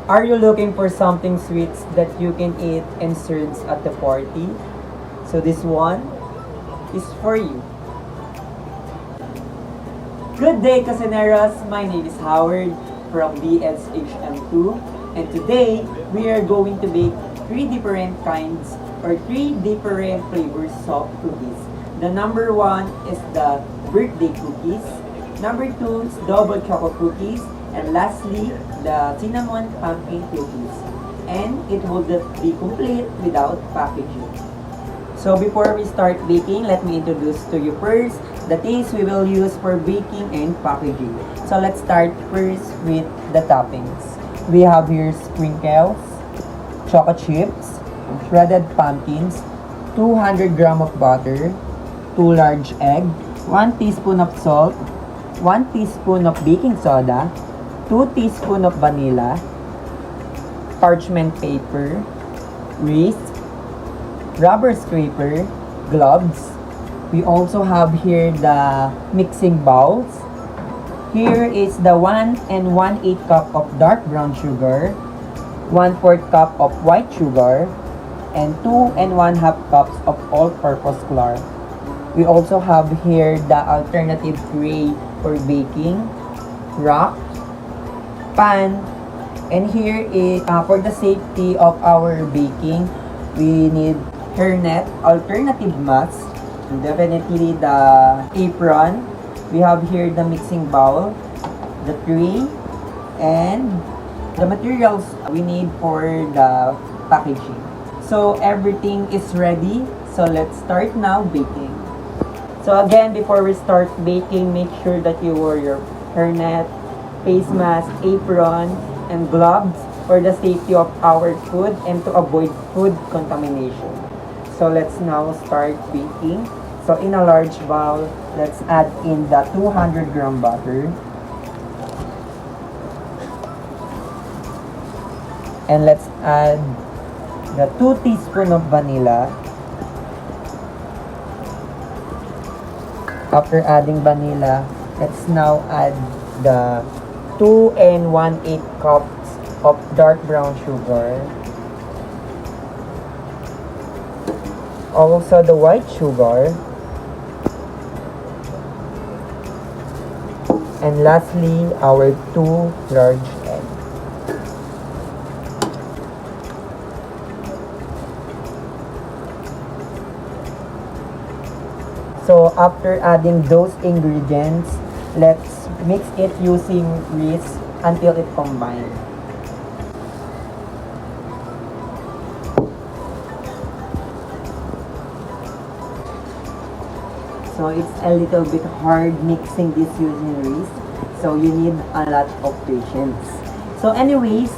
Are you looking for something sweets that you can eat and serve at the party? So this one is for you. Good day, Casineros. My name is Howard from BSHM-2, and today we are going to bake three different kinds or three different flavors of cookies. The number one is the birthday cookies. Number two is double chocolate cookies. And lastly, the cinnamon pumpkin cookies. And it would be complete without packaging. So before we start baking, let me introduce to you first the things we will use for baking and packaging. So let's start first with the toppings. We have here sprinkles, chocolate chips, shredded pumpkins, 200 gram of butter, 2 large eggs, 1 teaspoon of salt, 1 teaspoon of baking soda, 2 teaspoons of vanilla, parchment paper, wreath, rubber scraper, gloves. We also have here the mixing bowls. Here is the 1 and 1/8 cup of dark brown sugar, 1/4 cup of white sugar, and 2 and 1/2 cups of all-purpose flour. We also have here the alternative tray for baking, rack, pan, and here is for the safety of our baking, we need hairnet, alternative mask, definitely the apron. We have here the mixing bowl, the tray, and the materials we need for the packaging. So everything is ready. So let's start now baking. So again, before we start baking, make sure that you wear your hairnet, face mask, apron, and gloves for the safety of our food and to avoid food contamination. So let's now start baking. So in a large bowl, let's add in the 200 gram butter. And let's add the 2 teaspoons of vanilla. After adding vanilla, let's now add the 2 and 1/8 cups of dark brown sugar. Also the white sugar. And lastly, our 2 large eggs. So after adding those ingredients, let's mix it using whisk until it combines. So it's a little bit hard mixing this using whisk. So you need a lot of patience. So anyways,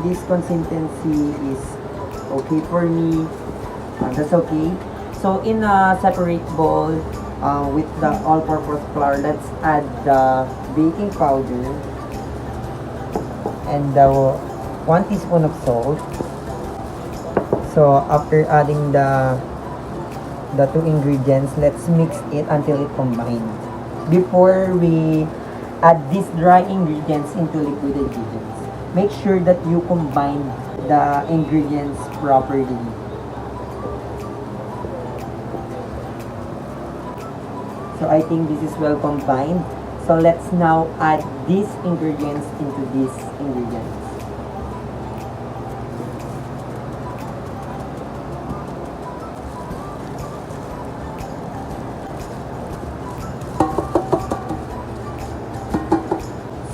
this consistency is okay for me. That's okay. So in a separate bowl with the all-purpose flour, let's add the baking powder and the 1 teaspoon of salt. So after adding the 2 ingredients, let's mix it until it combines. Before we add these dry ingredients into liquid ingredients, make sure that you combine the ingredients properly. So I think this is well combined. So let's now add these ingredients into these ingredients.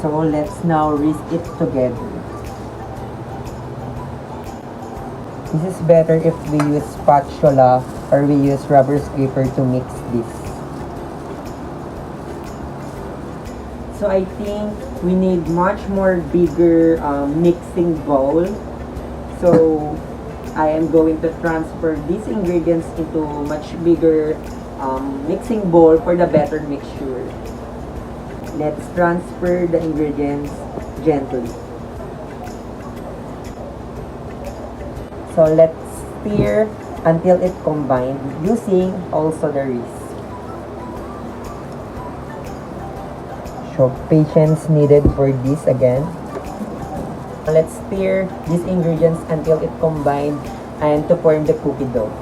So let's now whisk it together. This is better if we use spatula or we use rubber scraper to mix this. So I think we need much more bigger mixing bowl. So I am going to transfer these ingredients into much bigger mixing bowl for the better mixture. Let's transfer the ingredients gently. So let's stir until it combined using also the whisk. So patience needed for this again. Let's stir these ingredients until it combined and to form the cookie dough.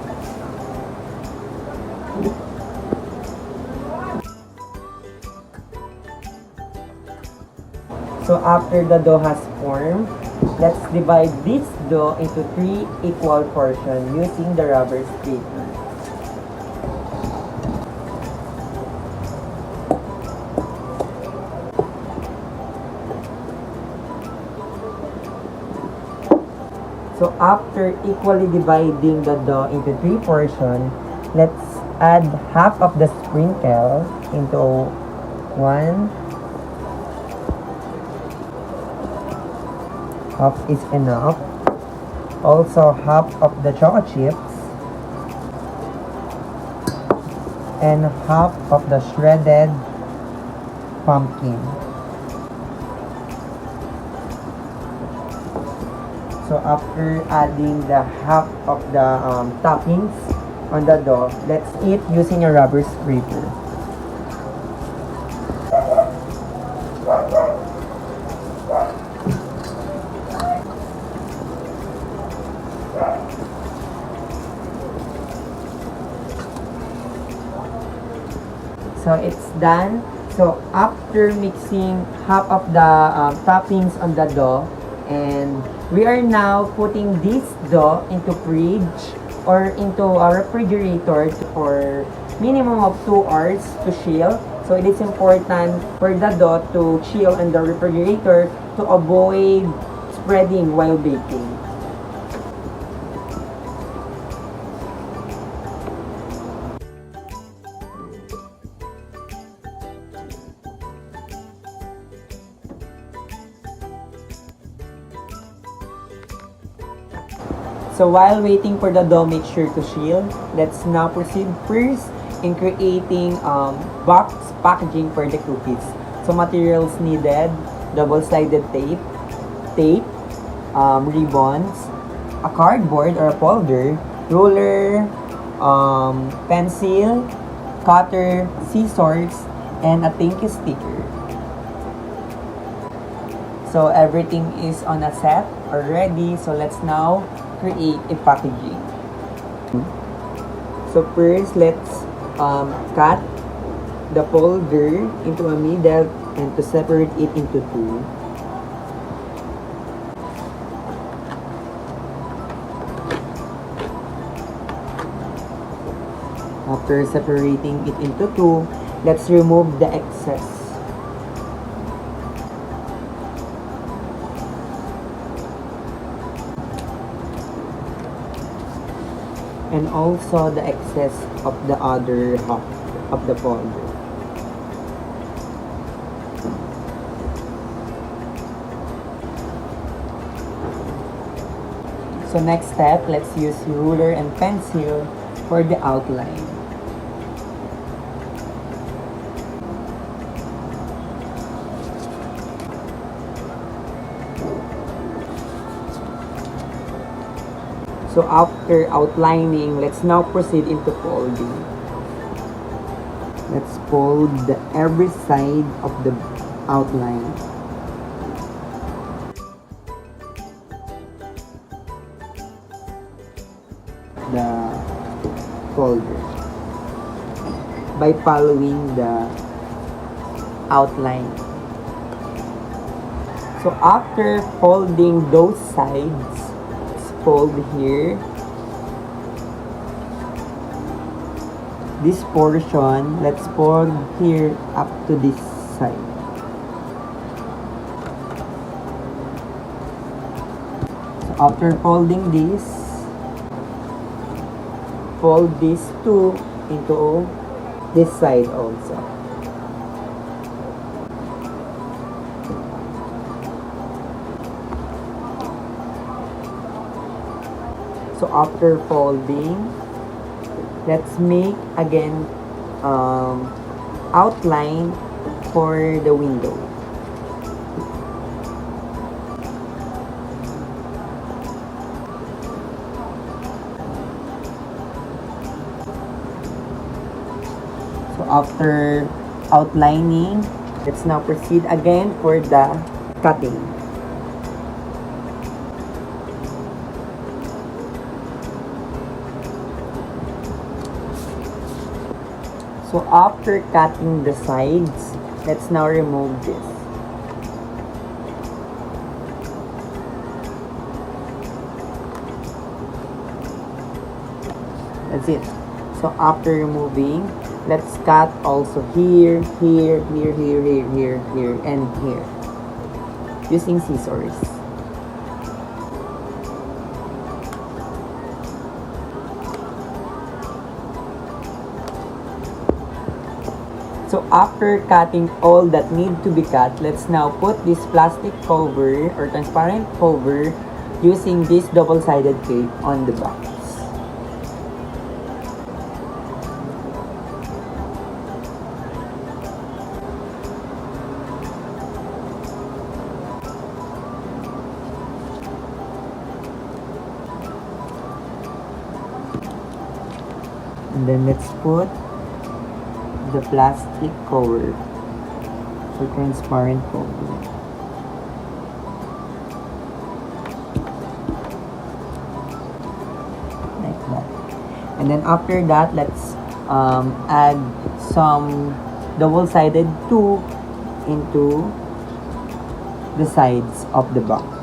So after the dough has formed, let's divide this dough into 3 equal portions using the rubber scraper. So after equally dividing the dough into 3 portions, let's add half of the sprinkle into one. Half is enough. Also half of the chocolate chips and half of the shredded pumpkin. So after adding the half of the toppings on the dough, let's eat using a rubber scraper. So it's done. So after mixing half of the toppings on the dough, and we are now putting this dough into fridge or into a refrigerator for minimum of 2 hours to chill. So it is important for the dough to chill in the refrigerator to avoid spreading while baking. So while waiting for the dough mixture to chill, let's now proceed first in creating box packaging for the cookies. So materials needed: double-sided tape, ribbons, a cardboard or a folder, ruler, pencil, cutter, scissors, and a thank you sticker. So everything is on a set already. So let's now create a packaging. So first, let's cut the folder into a middle and to separate it into 2. After separating it into 2, let's remove the excess. And also the excess of the other half of the folder. So next step, let's use ruler and pencil for the outline. So after outlining, let's now proceed into folding. Let's fold every side of the outline. The folder by following the outline. So after folding those sides, fold here. This portion, let's fold here up to this side. So after folding this, fold these 2 into this side also. So after folding, let's make again outline for the window. So after outlining, let's now proceed again for the cutting. So after cutting the sides, let's now remove this. That's it. So after removing, let's cut also here, here, here, here, here, here, here, and here. Using scissors. So after cutting all that need to be cut, let's now put this plastic cover or transparent cover using this double-sided tape on the box. And then let's put the plastic cover or transparent cover. Like that. And then after that, let's add some double-sided tube into the sides of the box.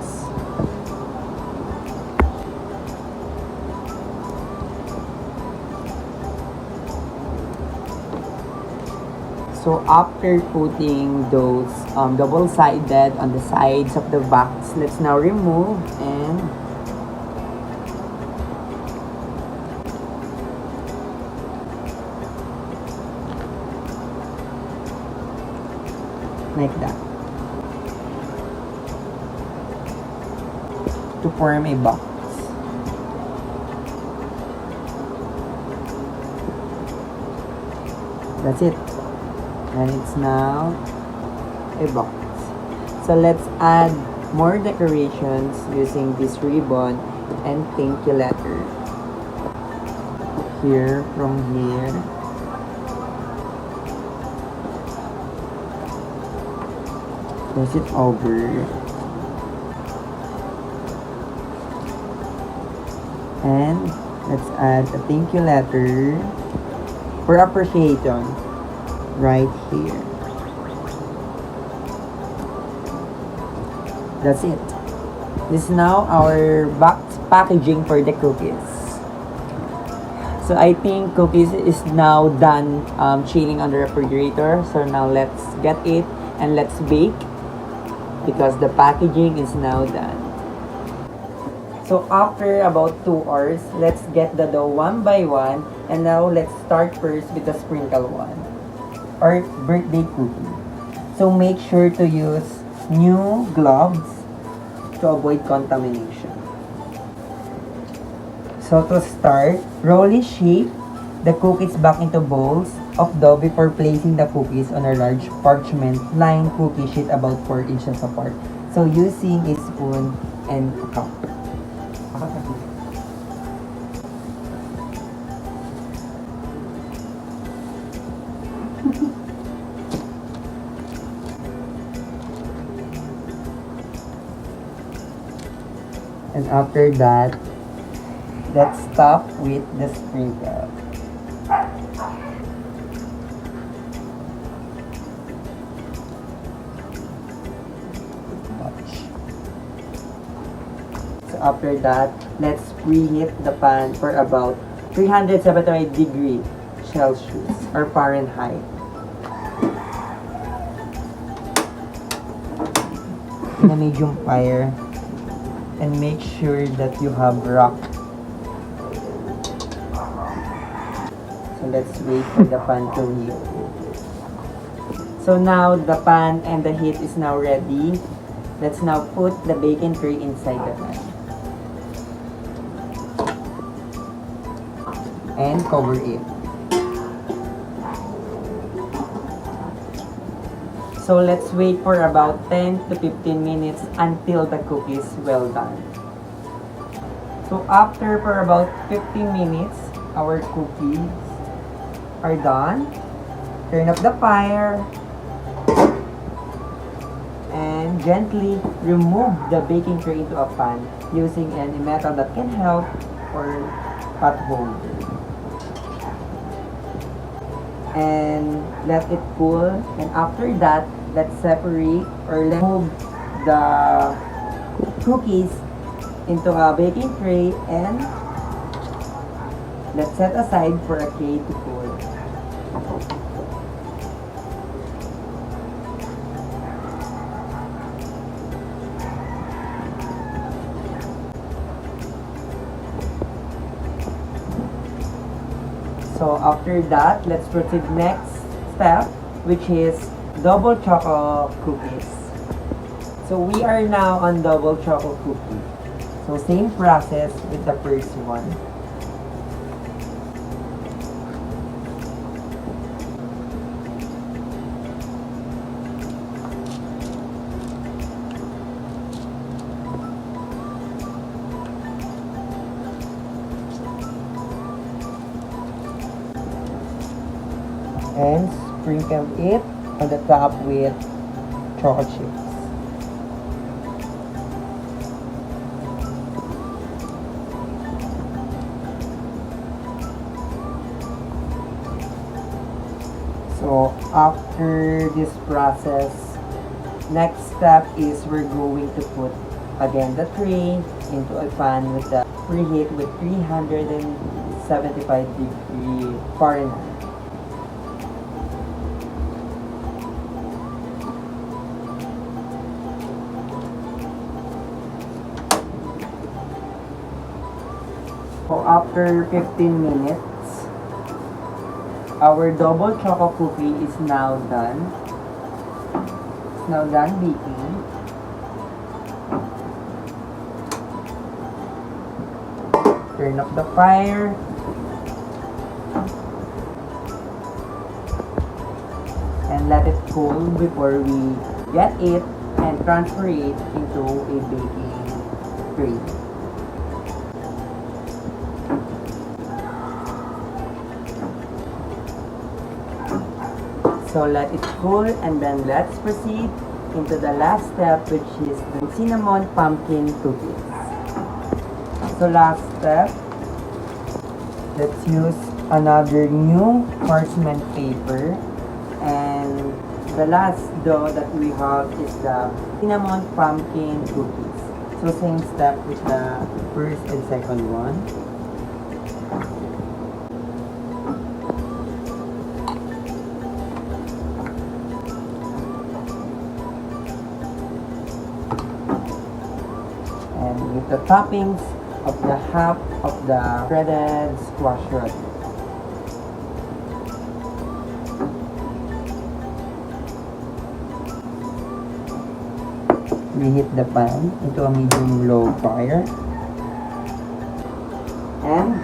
So after putting those double-sided on the sides of the box, let's now remove and like that to form a box. That's it. And it's now a box. So let's add more decorations using this ribbon and thank you letter. Here, from here. Press it over. And let's add a thank you letter for appreciation. Right here. That's it. This is now our box packaging for the cookies. So I think cookies is now done chilling on the refrigerator. So now let's get it and let's bake because the packaging is now done. So after about 2 hours, let's get the dough one by one. And now let's start first with the sprinkle one, or birthday cookie. So make sure to use new gloves to avoid contamination. So to start, roll shape the cookies back into bowls of dough before placing the cookies on a large parchment-lined cookie sheet about 4 inches apart. So using a spoon and a cup. And after that, let's stop with the sprinkle. So after that, let's preheat the pan for about 375 degrees Celsius or Fahrenheit. In a medium fire. And make sure that you have rock. So let's wait for the pan to heat. So now the pan and the heat is now ready. Let's now put the baking tray inside the pan. And cover it. So let's wait for about 10 to 15 minutes until the cookie is well done. So after for about 15 minutes, our cookies are done. Turn up the fire and gently remove the baking tray into a pan using any metal that can help or pot holder. and let it cool. And after that, let's separate or let's move the cookies into a baking tray and let's set aside for a tray to cool. So after that, let's proceed next step, which is double chocolate cookies. So we are now on double chocolate cookie. So same process with the first one. And sprinkle it on the top with chocolate chips. So after this process, next step is we're going to put again the tray into a pan with the preheat with 375 degree Fahrenheit. So after 15 minutes, our double chocolate cookie is now done. It's now done baking. Turn off the fire. And let it cool before we get it and transfer it into a baking tray. So let it cool and then let's proceed into the last step, which is the cinnamon pumpkin cookies. So last step, let's use another new parchment paper, and the last dough that we have is the cinnamon pumpkin cookies. So same step with the first and second one. And with the toppings of the half of the shredded squash root. Reheat the pan into a medium-low fire. And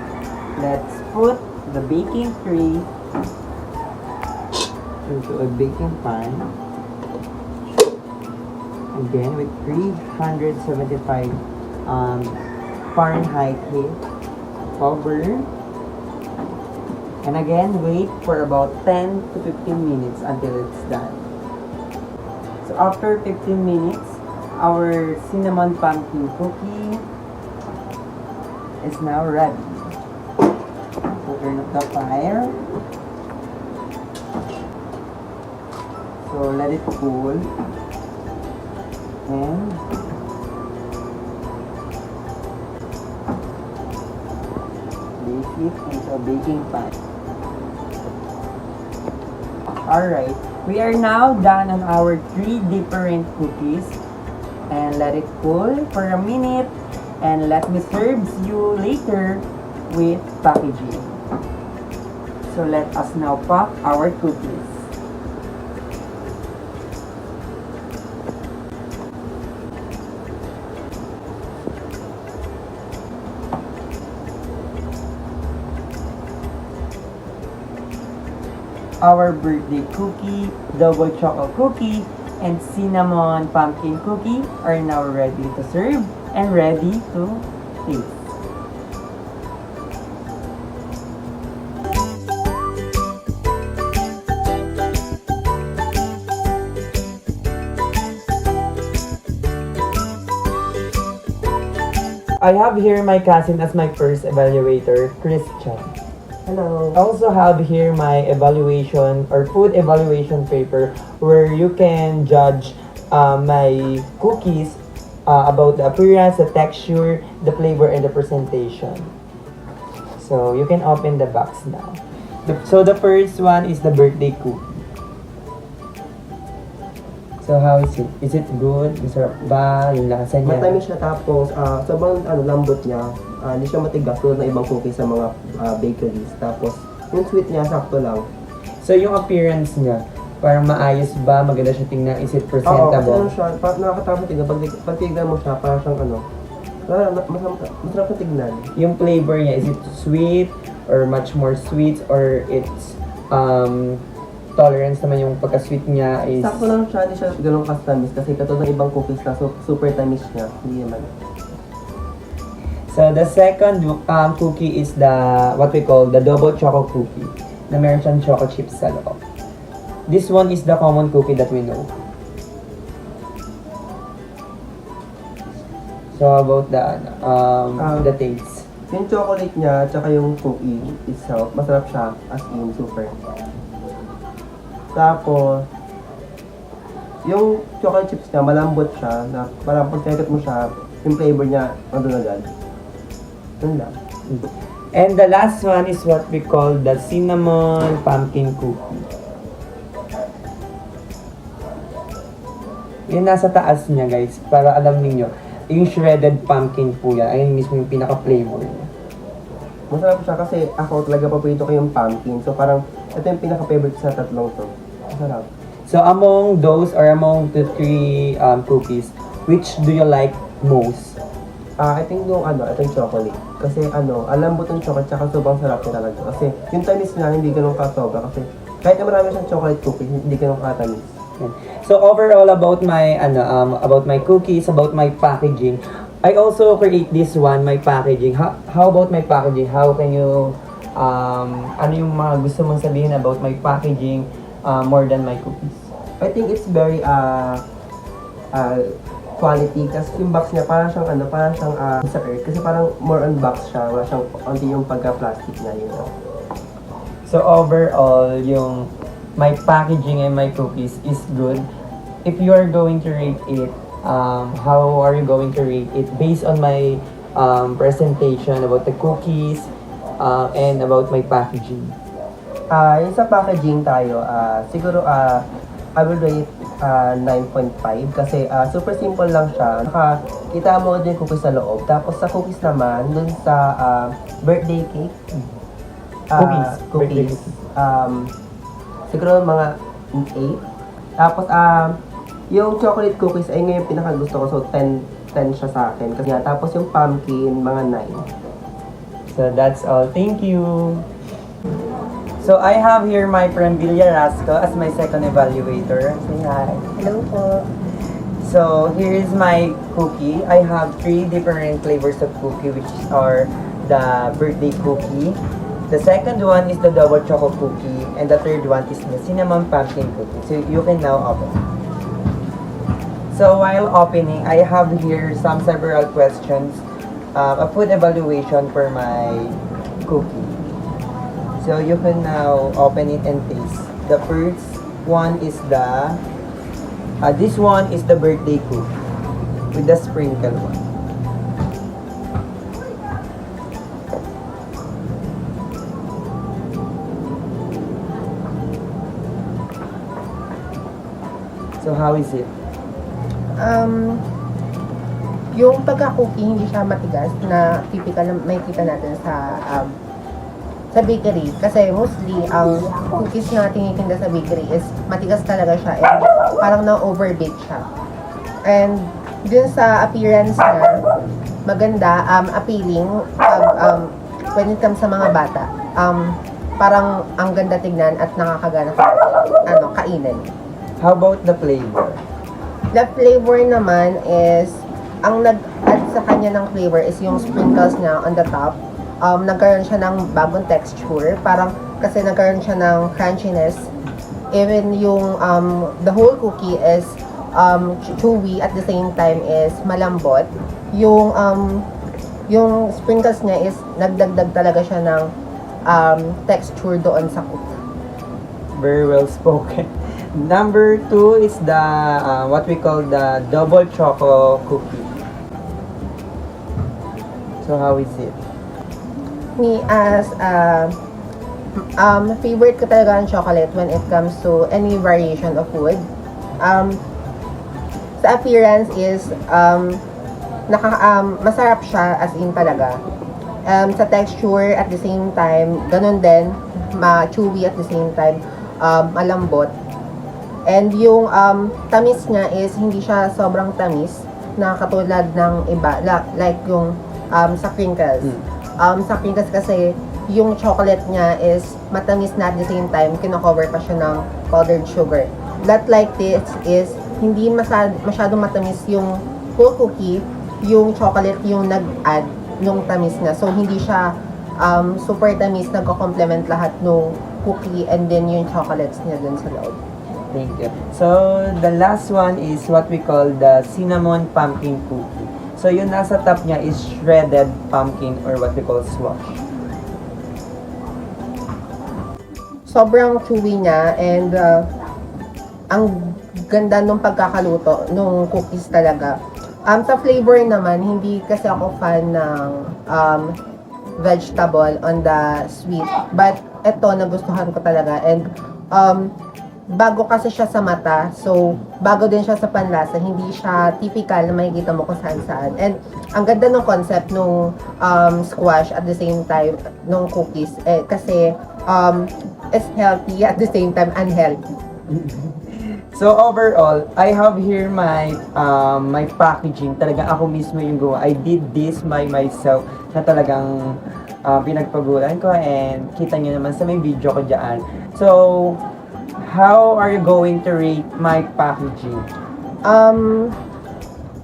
let's put the baking tray into a baking pan. Again with 375 Fahrenheit heat. Cover. And again, wait for about 10 to 15 minutes until it's done. So after 15 minutes, our cinnamon pumpkin cookie is now ready. So turn off the fire. So let it cool. And bake it into a baking pan. Alright, we are now done on our 3 different cookies. And let it cool for a minute. And let me serve you later with packaging. So let us now pack our cookies. Our birthday cookie, double chocolate cookie, and cinnamon pumpkin cookie are now ready to serve and ready to taste. I have here my cousin as my first evaluator, Christian. Hello. I also have here my evaluation or food evaluation paper where you can judge my cookies about the appearance, the texture, the flavor, and the presentation. So you can open the box now. So the first one is the birthday cookie. So how is it? Is it good? Masarap ba? Yung lasa niya? Matamis siya tapos sobrang lambot niya. Hindi siya matigas tulad ng ibang cookies sa mga bakeries. Tapos yung sweet niya sakto lang. So yung appearance niya, parang maayos ba? Maganda siya tingnan? Is it Oo, kasi presentable? ano siya, nakakatapos tignan. Pag tignan mo siya, parang siyang masarap na tignan. Yung flavor niya, is it sweet or much more sweet or it's tolerance naman yung pagka-sweet niya is... Sakto lang siya, hindi siya ganun ka-tamis kasi katulad ng ibang cookies na super tamis niya. Hindi naman. So the second cookie is the what we call the double choco cookie na meron siyang choco chips sa loob. This one is the common cookie that we know. So about the taste. Yung chocolate niya, tsaka yung cookie itself, masarap siya as in super. Tapos, yung chocolate chips niya, malambot siya, na parang pag tinakit mo siya, yung flavor niya, nandun agad. Yun lang. And the last one is what we call the cinnamon pumpkin cookie. Yung nasa taas niya guys, para alam niyo yung shredded pumpkin po yan. Ayun mismo yung pinaka-flavor niya. Masarap siya kasi ako talaga paborito ko yung pumpkin. So parang, ito yung pinaka-favorite sa tatlong to. Masarap. So among those or among the three cookies, which do you like most? I think yung itong chocolate. Kasi alambot yung chocolate, tsaka sobrang sarap niya talaga. Kasi yung tamis niya, hindi ganun kasobra. Kasi kahit na marami siyang chocolate cookies, hindi ganun katamis. So overall about my cookies, about my packaging, I also create this one, my packaging. How about my packaging? How can you ano yung mga gusto mong sabihin about my packaging more than my cookies? I think it's very quality kasi yung box niya parang siyang sa earth kasi parang more on box siya, wala siyang onti yung pagka-plastic niya yun. So overall, yung my packaging and my cookies is good. If you are going to rate it, how are you going to rate it based on my presentation about the cookies and about my packaging? Yung sa packaging tayo, siguro I will rate 9.5 kasi super simple lang siya. Nakakita mo din yung cookies sa loob. Tapos sa cookies naman, dun sa birthday cake, Birthday cookies. Siguro mga 8. Tapos yung chocolate cookies ay ngayon pinakagusto ko. So 10 siya sa akin. Kasi tapos yung pumpkin, mga 9. So that's all. Thank you. So I have here my friend Villarasco as my second evaluator. Say hi. Hello po. So here is my cookie. I have 3 different flavors of cookie which are the birthday cookie. The second one is the double chocolate cookie and the third one is the cinnamon pumpkin cookie. So you can now open. So while opening, I have here several questions, a food evaluation for my cookie. So you can now open it and taste. The first one is this one is the birthday cookie with the sprinkle one. So how is it? Yung pagka-cookie, hindi siya matigas na typical na makikita natin sa bakery. Kasi mostly, ang cookies na tinitinda sa bakery is matigas talaga siya and parang na-overbake siya. And dun sa appearance niya, maganda, appealing, when it comes sa mga bata. Parang ang ganda tignan at nakakagana kainin. How about the flavor? The flavor naman is, ang nag-add sa kanya ng flavor is yung sprinkles niya on the top. Nagkaroon siya ng bagong texture. Parang, kasi nagkaroon siya ng crunchiness. Even yung, the whole cookie is chewy at the same time is malambot. Yung sprinkles niya is nagdagdag talaga siya ng texture doon sa cookie. Very well spoken. Number 2 is the what we call the double choco cookie. So how is it? Me as favorite ko talaga ang chocolate when it comes to any variation of food. Sa appearance is masarap siya as in talaga. Sa texture at the same time, ganun din, chewy at the same time, malambot. And yung tamis niya is hindi siya sobrang tamis na katulad ng iba, like yung sa crinkles. Sa crinkles kasi yung chocolate niya is matamis na at the same time kino-cover pa siya ng powdered sugar. Not like this is hindi masyadong matamis yung full cookie, yung chocolate yung nag-add nung tamis niya. So hindi siya super tamis, nagko-complement lahat nung cookie and then yung chocolates niya dun sa loob. Thank you. So the last one is what we call the cinnamon pumpkin cookie. So yung nasa top niya is shredded pumpkin or what we call squash. Sobrang chewy niya and ang ganda nung pagkakaluto nung cookies talaga. Sa flavor naman, hindi kasi ako fan ng vegetable on the sweet. But ito, nagustuhan ko talaga. And bago kasi siya sa mata, so bago din siya sa panlasa, hindi siya typical na makikita mo kung saan-saan. And ang ganda ng concept nung squash at the same time nung cookies kasi it's healthy at the same time unhealthy. So overall, I have here my my packaging. Talagang ako mismo yung gawa. I did this by myself na talagang pinagpagulan ko and kita nyo naman sa may video ko dyan. So, how are you going to rate my packaging?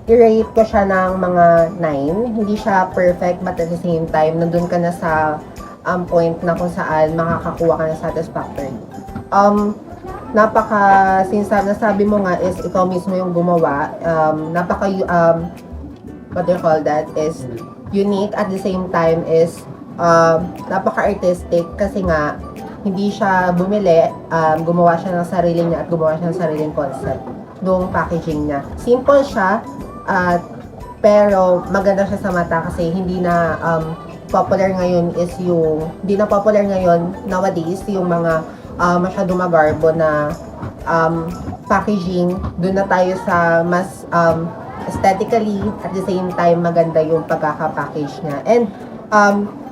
I-rate ko siya ng mga 9. Hindi siya perfect but at the same time, nandun ka na sa point na kung saan makakakuha ka ng satisfactory. Since nasabi mo nga is ikaw mismo yung gumawa, what do you call that, is unique at the same time is napaka-artistic kasi nga hindi siya bumili, gumawa siya ng sarili niya at gumawa siya ng sariling concept nung packaging niya. Simple siya, pero maganda siya sa mata kasi hindi na popular ngayon nowadays yung mga masyadong magarbo na packaging. Doon na tayo sa mas aesthetically at the same time maganda yung pagkaka-package niya. And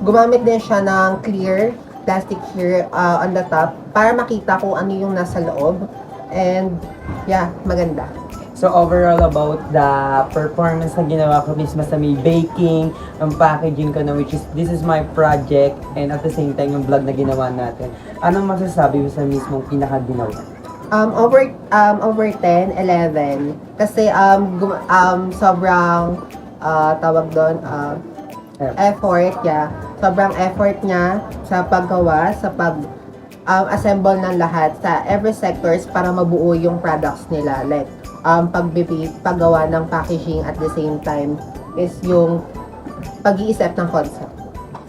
gumamit din siya ng clear plastic here on the top para makita kung ano yung nasa loob. And yeah, maganda. So overall about the performance na ginawa ko mismo sa may baking, ang packaging ko na which is this is my project and at the same time yung vlog na ginawa natin. Anong masasabi mo sa mismong pinaka-ginawa? Over 10, 11. Kasi sobrang tawag doon effort niya. Sobrang effort niya sa paggawa, sa assemble ng lahat sa every sectors para mabuo yung products nila. Like paggawa ng packaging at the same time is yung pag-iisip ng concept.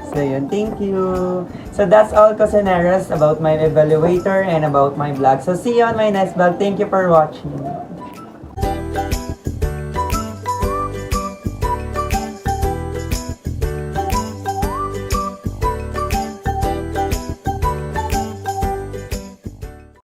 So yun, thank you. So that's all Cocineros about my evaluator and about my vlog. So see you on my next vlog. Thank you for watching.